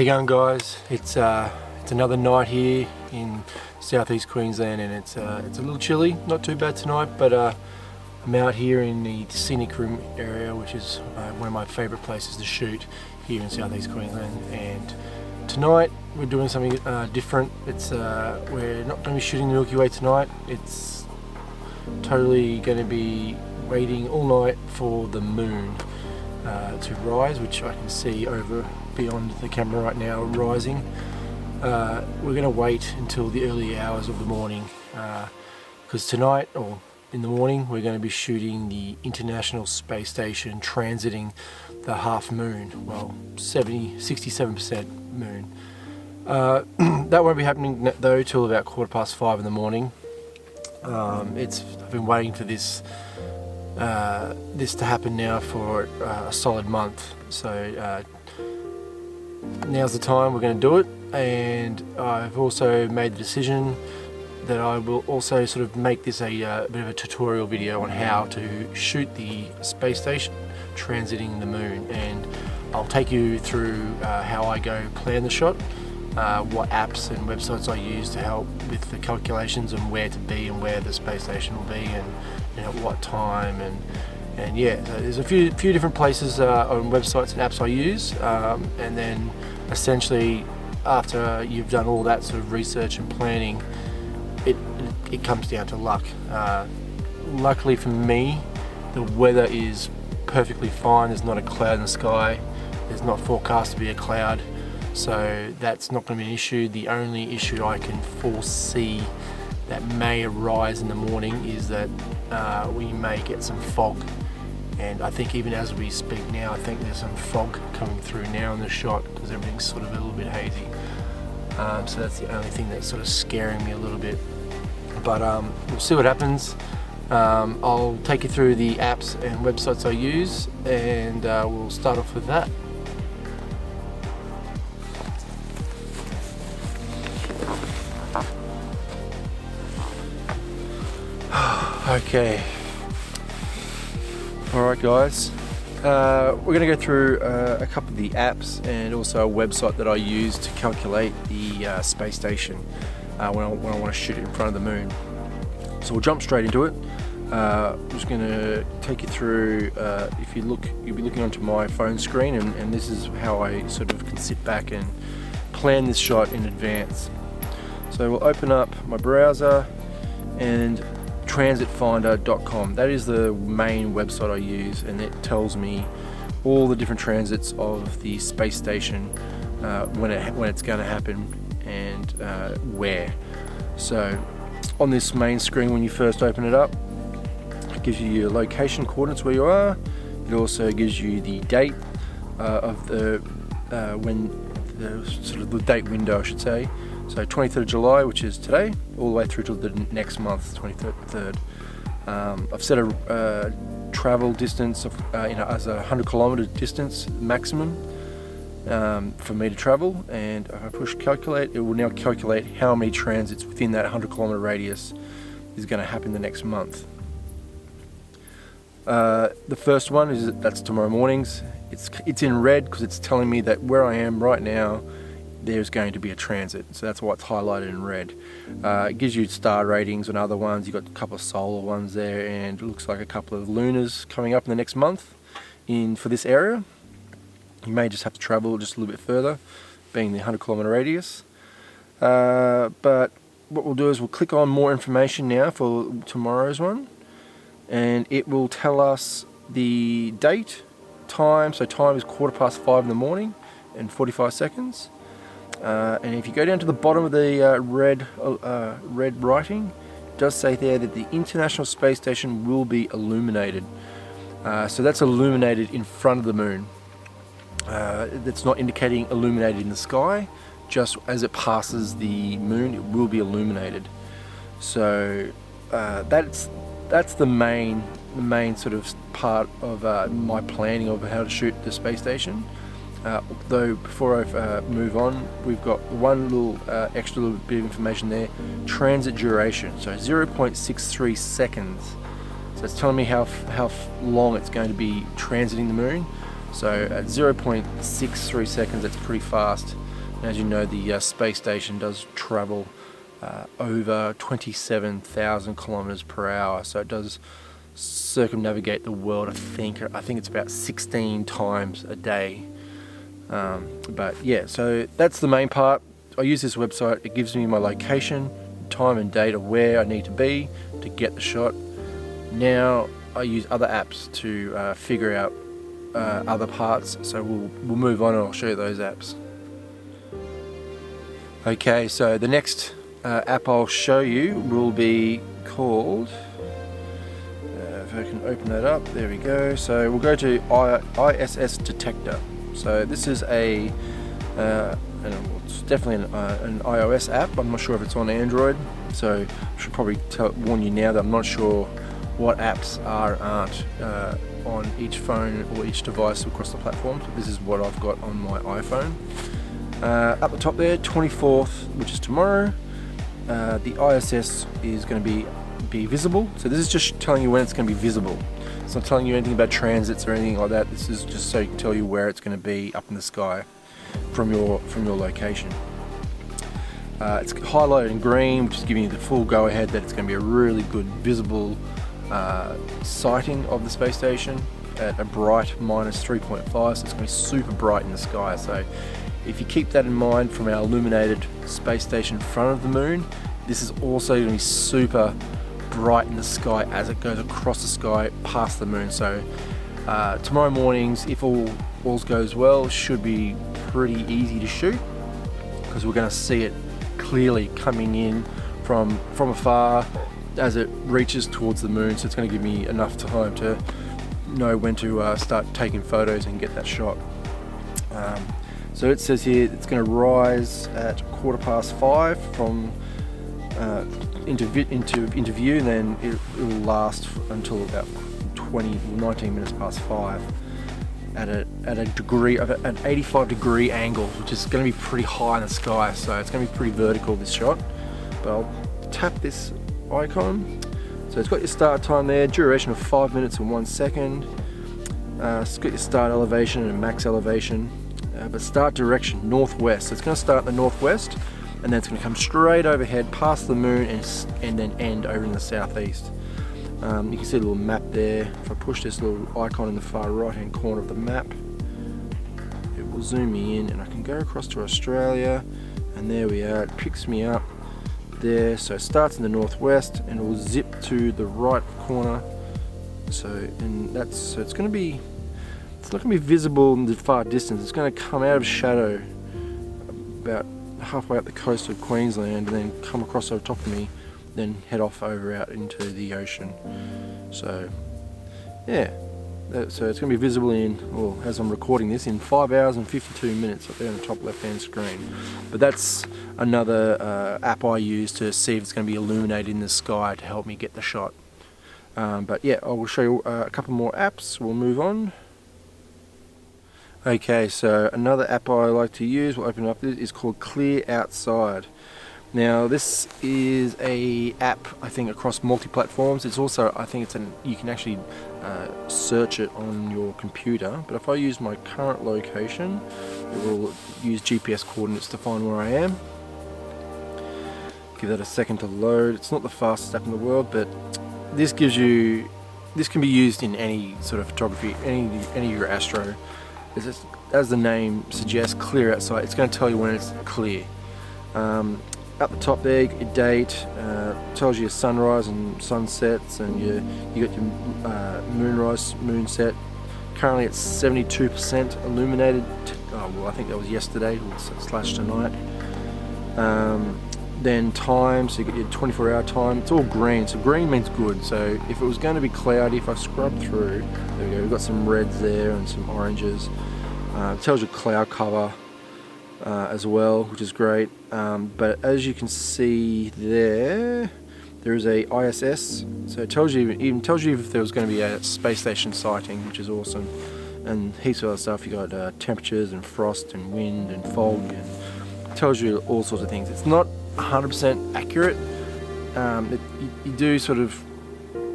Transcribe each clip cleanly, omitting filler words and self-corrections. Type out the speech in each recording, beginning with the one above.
How you going, guys? It's another night here in southeast Queensland, and it's a little chilly. Not too bad tonight, but I'm out here in the scenic room area, which is one of my favourite places to shoot here in southeast Queensland. And tonight we're doing something different. We're not going to be shooting the Milky Way tonight. It's totally going to be waiting all night for the moon to rise, which I can see over beyond the camera right now, rising. We're going to wait until the early hours of the morning, because tonight, or in the morning, we're going to be shooting the International Space Station transiting the half moon, well, 67% moon. That won't be happening though till about 5:15 in the morning. I've been waiting for this to happen now for a solid month, so now's the time we're going to do it. And I've also made the decision that I will also sort of make this a bit of a tutorial video on how to shoot the space station transiting the moon, and I'll take you through how I go plan the shot, what apps and websites I use to help with the calculations and where to be and where the space station will be, and at what time, and yeah, so there's a few different places on websites and apps I use, and then essentially after you've done all that sort of research and planning, it comes down to luck. Luckily for me, the weather is perfectly fine. There's not a cloud in the sky. There's not forecast to be a cloud, so that's not going to be an issue. The only issue I can foresee that may arise in the morning is that we may get some fog, and I think even as we speak now, I think there's some fog coming through now in the shot because everything's sort of a little bit hazy. So that's the only thing that's sort of scaring me a little bit, but we'll see what happens. I'll take you through the apps and websites I use, and we'll start off with that. Okay, alright guys, we're going to go through a couple of the apps and also a website that I use to calculate the space station when I want to shoot it in front of the moon. So we'll jump straight into it. I'm just going to take you through, if you look, you'll be looking onto my phone screen, and this is how I sort of can sit back and plan this shot in advance. So we'll open up my browser and transitfinder.com. That is the main website I use, and it tells me all the different transits of the space station, when it's going to happen, and where. So on this main screen, when you first open it up, it gives you your location coordinates where you are. It also gives you the date of the when the sort of the date window, I should say. So 23rd of July, which is today, all the way through to the next month, 23rd. I've set a travel distance of, as a 100 kilometer distance maximum for me to travel, and if I push calculate, it will now calculate how many transits within that 100 kilometer radius is going to happen the next month. The first one that's tomorrow morning's. It's in red because it's telling me that where I am right now, there's going to be a transit, so that's why it's highlighted in red. It gives you star ratings on other ones. You've got a couple of solar ones there, and it looks like a couple of lunars coming up in the next month for this area. You may just have to travel just a little bit further, being the 100 kilometer radius. But what we'll do is we'll click on more information now for tomorrow's one, and it will tell us the date, time. So time is 5:15 in the morning and 45 seconds. And if you go down to the bottom of the red writing, it does say there that the International Space Station will be illuminated. So that's illuminated in front of the moon. That's not indicating illuminated in the sky. Just as it passes the moon, it will be illuminated. So that's the main sort of part of my planning of how to shoot the space station. Though before I move on, we've got one little extra little bit of information there. Transit duration, so 0.63 seconds. So it's telling me how long it's going to be transiting the moon. So at 0.63 seconds, that's pretty fast. As you know, the space station does travel over 27,000 kilometers per hour, so it does circumnavigate the world. I think it's about 16 times a day. But yeah, so that's the main part. I use this website. It gives me my location, time and date of where I need to be to get the shot. Now I use other apps to figure out other parts, so we'll move on and I'll show you those apps. Okay, so the next app I'll show you will be called, if I can open that up, there we go. So we'll go to ISS Detector. So this is it's definitely an iOS app. I'm not sure if it's on Android, so I should probably warn you now that I'm not sure what apps aren't on each phone or each device across the platform. So this is what I've got on my iPhone. Up the top there, 24th, which is tomorrow, the ISS is going to be visible. So this is just telling you when it's going to be visible. It's not telling you anything about transits or anything like that. This is just so you can tell you where it's going to be up in the sky from your location. It's highlighted in green, which is giving you the full go-ahead that it's going to be a really good visible sighting of the space station at a bright -3.5, so it's going to be super bright in the sky. So if you keep that in mind from our illuminated space station in front of the moon, this is also going to be super bright in the sky as it goes across the sky past the moon. So tomorrow mornings, if all goes well, should be pretty easy to shoot because we're going to see it clearly coming in from afar as it reaches towards the moon. So it's going to give me enough time to know when to start taking photos and get that shot. So it says here it's going to rise at 5:15 from into view, and then it will last until about 19 minutes past 5 at a degree of an 85-degree angle, which is going to be pretty high in the sky. So it's going to be pretty vertical, this shot. But I'll tap this icon. So it's got your start time there, duration of 5 minutes and 1 second. It's got your start elevation and max elevation. But start direction, northwest. So it's going to start in the northwest, and then it's going to come straight overhead past the moon and then end over in the southeast. You can see a little map there. If I push this little icon in the far right hand corner of the map, it will zoom me in and I can go across to Australia, and there we are. It picks me up there. So it starts in the northwest and it will zip to the right corner. So it's going to be, it's not going to be visible in the far distance. It's going to come out of shadow about halfway up the coast of Queensland and then come across over top of me, then head off over out into the ocean. So yeah, so it's going to be visible in, well, as I'm recording this, in 5 hours and 52 minutes up there on the top left hand screen. But that's another app I use to see if it's going to be illuminated in the sky to help me get the shot. But yeah, I will show you a couple more apps. We'll move on. Okay, so another app I like to use, we'll open up, is called Clear Outside. Now this is a app, I think, across multi-platforms. It's also, I think you can actually search it on your computer, but if I use my current location, it will use GPS coordinates to find where I am. Give that a second to load. It's not the fastest app in the world, but this can be used in any sort of photography, any of your astro. As the name suggests, clear outside. It's going to tell you when it's clear. At the top there, you got your date, tells you your sunrise and sunsets, and you got your moonrise, moonset. Currently it's 72% illuminated. Well, I think that was yesterday / tonight. Then time, so you get your 24-hour time. It's all green, so green means good. So if it was going to be cloudy, if I scrub through, there we go, we've got some reds there and some oranges. It tells you cloud cover as well, which is great. But as you can see there is a ISS, so it even tells you if there was going to be a space station sighting, which is awesome. And heaps of other stuff. You got temperatures and frost and wind and fog, and it tells you all sorts of things. It's not 100% accurate. You do sort of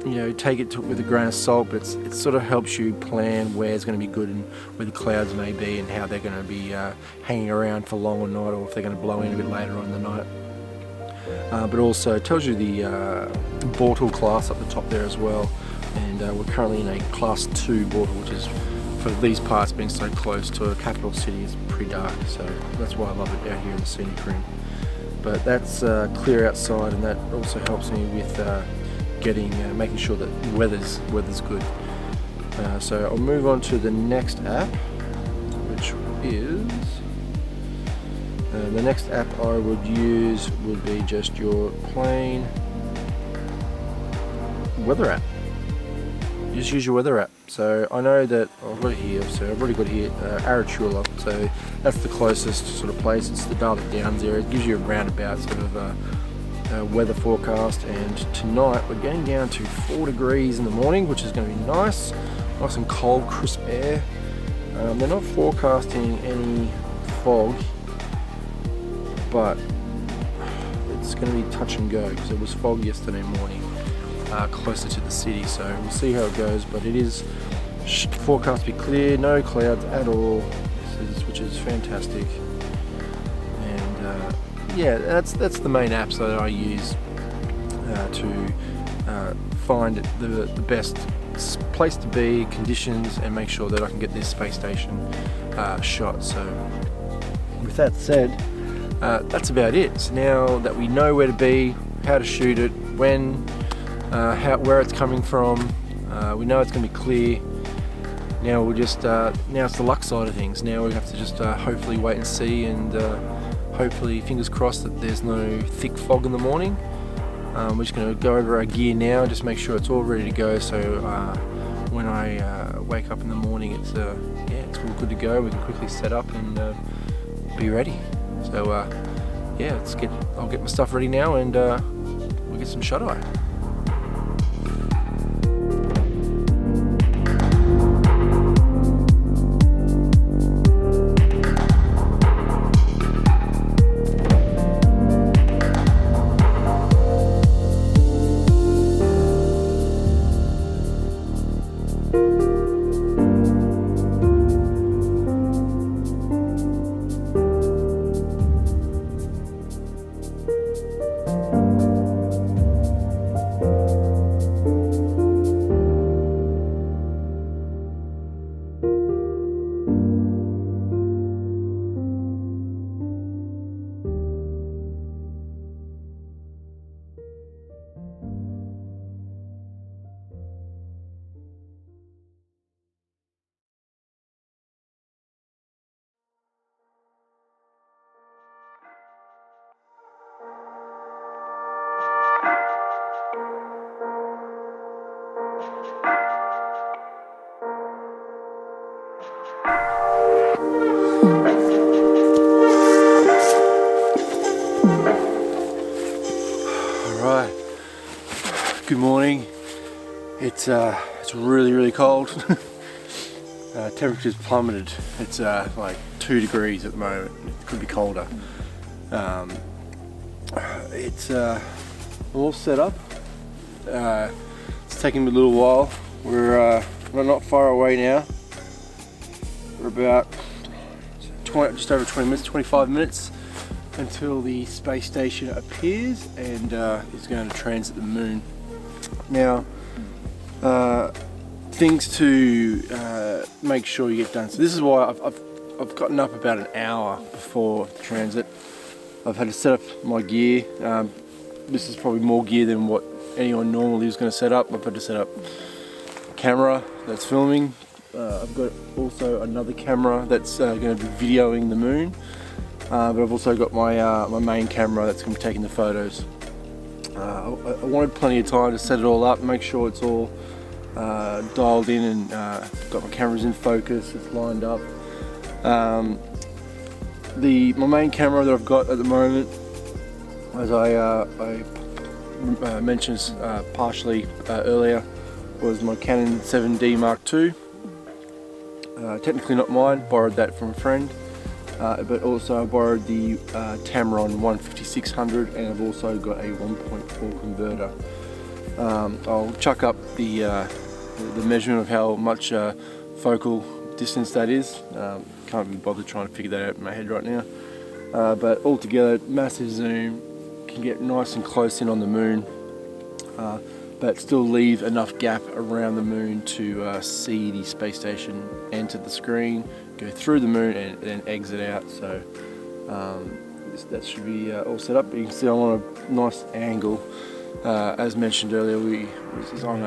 you know, take it with a grain of salt, but it sort of helps you plan where it's going to be good and where the clouds may be and how they're going to be hanging around for long or not, or if they're going to blow in a bit later on in the night. But also it tells you the Bortle class up the top there as well, and we're currently in a class 2 Bortle, which is, for these parts being so close to a capital city, is pretty dark, so that's why I love it out here in the scenic rim. But that's clear outside, and that also helps me with making sure that the weather's good. So I'll move on to the next app, which is the next app I would use would be just your plain weather app. Just use your weather app. So I know that I've got it here, so I've already got here Arachula, so that's the closest sort of place. It's the Darling Downs area. It gives you a roundabout sort of weather forecast, and tonight we're getting down to 4 degrees in the morning, which is going to be nice and cold, crisp air. They're not forecasting any fog, but it's going to be touch and go because it was fog yesterday morning. Closer to the city, so we'll see how it goes, but it is forecast to be clear, no clouds at all, which is fantastic. And yeah, that's the main apps that I use to find the best place to be, conditions, and make sure that I can get this space station shot. So with that said, that's about it. So now that we know where to be, how to shoot it, when, where it's coming from, we know it's going to be clear. Now we'll just now it's the luck side of things. Now we have to just hopefully wait and see, and hopefully, fingers crossed, that there's no thick fog in the morning. We're just going to go over our gear now and just make sure it's all ready to go, so when I wake up in the morning, it's all good to go. We can quickly set up and be ready. So yeah, I'll get my stuff ready now, and we'll get some shut-eye. Good morning. It's really cold. Temperature's plummeted. It's like 2 degrees at the moment. It could be colder. It's all set up. It's taking me a little while. We're not far away now. We're about just over 20 minutes, 25 minutes until the space station appears and is going to transit the moon. Now, things to make sure you get done. So this is why I've gotten up about an hour before transit. I've had to set up my gear. This is probably more gear than what anyone normally is going to set up. I've had to set up a camera that's filming. I've got also another camera that's going to be videoing the moon. But I've also got my main camera that's going to be taking the photos. I wanted plenty of time to set it all up, make sure it's all dialed in, and got my cameras in focus, it's lined up. My main camera that I've got at the moment, as I mentioned partially earlier, was my Canon 7D Mark II. Technically not mine, borrowed that from a friend. But also I borrowed the Tamron 15600, and I've also got a 1.4 converter. I'll chuck up the measurement of how much focal distance that is. Can't be bothered trying to figure that out in my head right now. But altogether, massive zoom, can get nice and close in on the moon, but still leave enough gap around the moon to see the space station enter the screen, go through the moon, and then exit out. So that should be all set up. You can see I'm on a nice angle. As mentioned earlier, we was on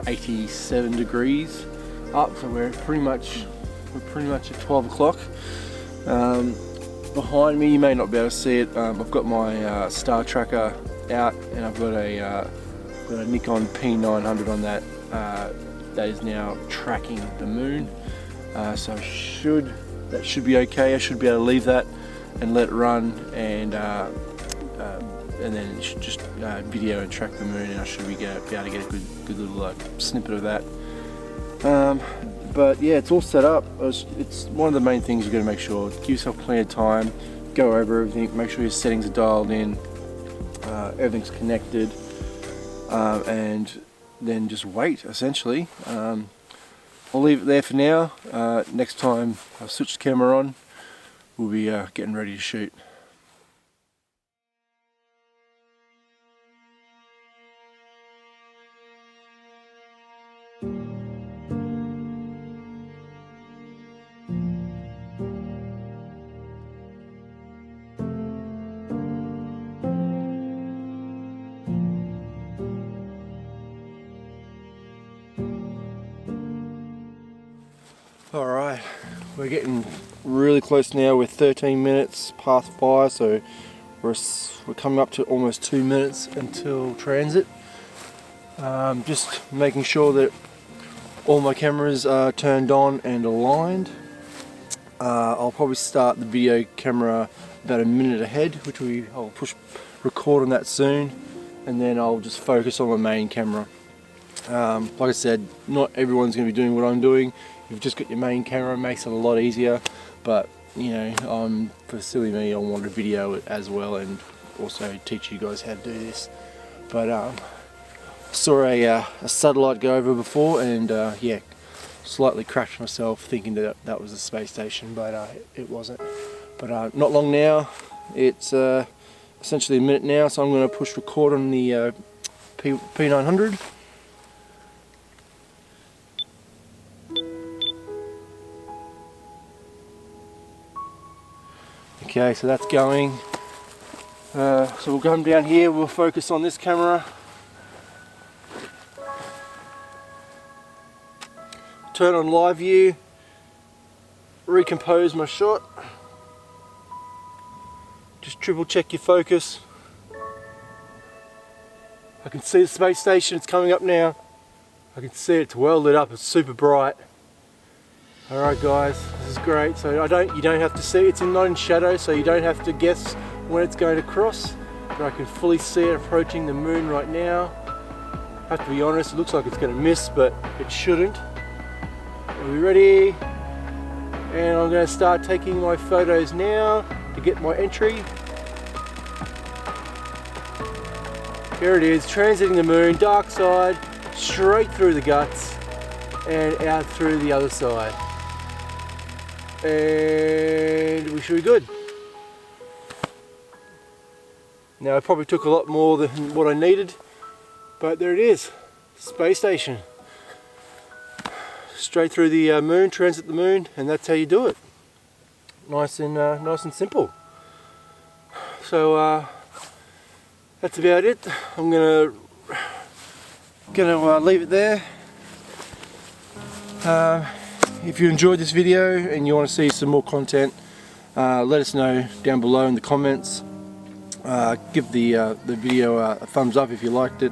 87 degrees up, so we're pretty much at 12 o'clock. Behind me, you may not be able to see it, I've got my star tracker out, and I've got a Nikon P900 on that. That is now tracking the moon, so that should be okay. I should be able to leave that and let it run, and then it should just video and track the moon, and I should be able to get a good little snippet of that. But yeah, it's all set up. It's one of the main things you've got to make sure. Give yourself plenty of time, go over everything, make sure your settings are dialed in, everything's connected, and then just wait, essentially. I'll leave it there for now. Next time I'll switch the camera on, we'll be getting ready to shoot. Alright, we're getting really close now. We're 13 minutes past 5, so we're coming up to almost 2 minutes until transit. Just making sure that all my cameras are turned on and aligned. I'll probably start the video camera about a minute ahead, which I'll push record on that soon, and then I'll just focus on my main camera. Like I said, not everyone's going to be doing what I'm doing. You've just got your main camera, it makes it a lot easier, but you know, for silly me, I want to video it as well and also teach you guys how to do this. But saw a satellite go over before, and yeah, slightly crashed myself thinking that that was a space station, but it wasn't. But not long now. It's essentially a minute now, so I'm going to push record on the P900. Okay, so that's going. So we'll come down here, we'll focus on this camera. Turn on live view, recompose my shot. Just triple check your focus. I can see the space station, it's coming up now. I can see it's well lit up, it's super bright. Alright guys, this is great. So you don't have to see, it's not in shadow, so you don't have to guess when it's going to cross. But I can fully see it approaching the moon right now. I have to be honest, it looks like it's going to miss, but it shouldn't. Are we ready? And I'm going to start taking my photos now to get my entry. Here it is, transiting the moon, dark side, straight through the guts and out through the other side. And we should be good. Now I probably took a lot more than what I needed, but there it is, space station. Straight through the moon, transit the moon, and that's how you do it. Nice and simple. So that's about it. I'm gonna leave it there. If you enjoyed this video and you want to see some more content, let us know down below in the comments. Give the video a thumbs up if you liked it.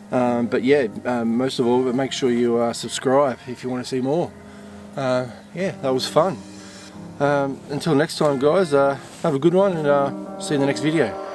But yeah, most of all, make sure you subscribe if you want to see more. Yeah, that was fun. Until next time guys, have a good one, and see you in the next video.